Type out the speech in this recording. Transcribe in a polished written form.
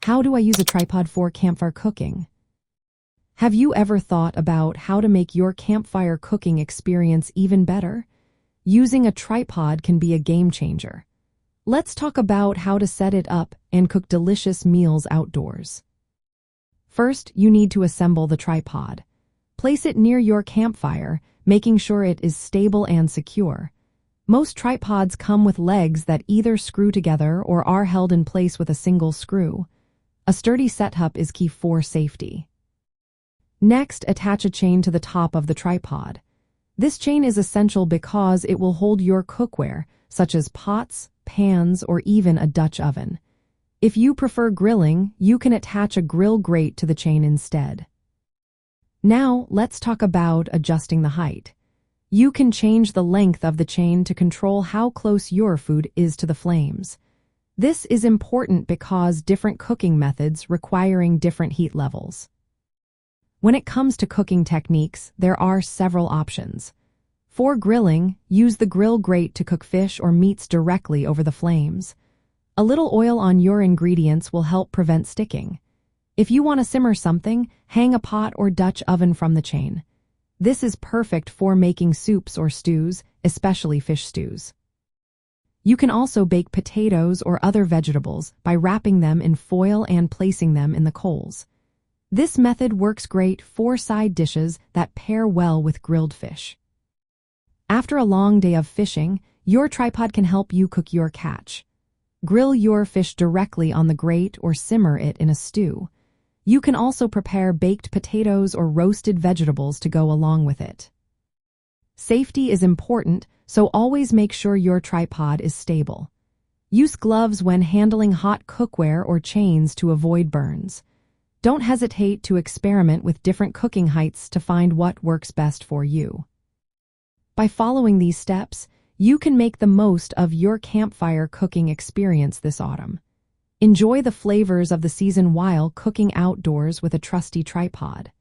How do I use a tripod for campfire cooking? Have you ever thought about how to make your campfire cooking experience even better? Using a tripod can be a game changer. Let's talk about how to set it up and cook delicious meals outdoors. First, you need to assemble the tripod. Place it near your campfire, making sure it is stable and secure. Most tripods come with legs that either screw together or are held in place with a single screw. A sturdy setup is key for safety. Next, attach a chain to the top of the tripod. This chain is essential because it will hold your cookware, such as pots, pans, or even a Dutch oven. If you prefer grilling, you can attach a grill grate to the chain instead. Now, let's talk about adjusting the height. You can change the length of the chain to control how close your food is to the flames. This is important because different cooking methods requiring different heat levels. When it comes to cooking techniques, there are several options. For grilling, use the grill grate to cook fish or meats directly over the flames. A little oil on your ingredients will help prevent sticking. If you want to simmer something, hang a pot or Dutch oven from the chain. This is perfect for making soups or stews, especially fish stews. You can also bake potatoes or other vegetables by wrapping them in foil and placing them in the coals. This method works great for side dishes that pair well with grilled fish. After a long day of fishing, your tripod can help you cook your catch. Grill your fish directly on the grate or simmer it in a stew. You can also prepare baked potatoes or roasted vegetables to go along with it. Safety is important, so always make sure your tripod is stable. Use gloves when handling hot cookware or chains to avoid burns. Don't hesitate to experiment with different cooking heights to find what works best for you. By following these steps, you can make the most of your campfire cooking experience this autumn. Enjoy the flavors of the season while cooking outdoors with a trusty tripod.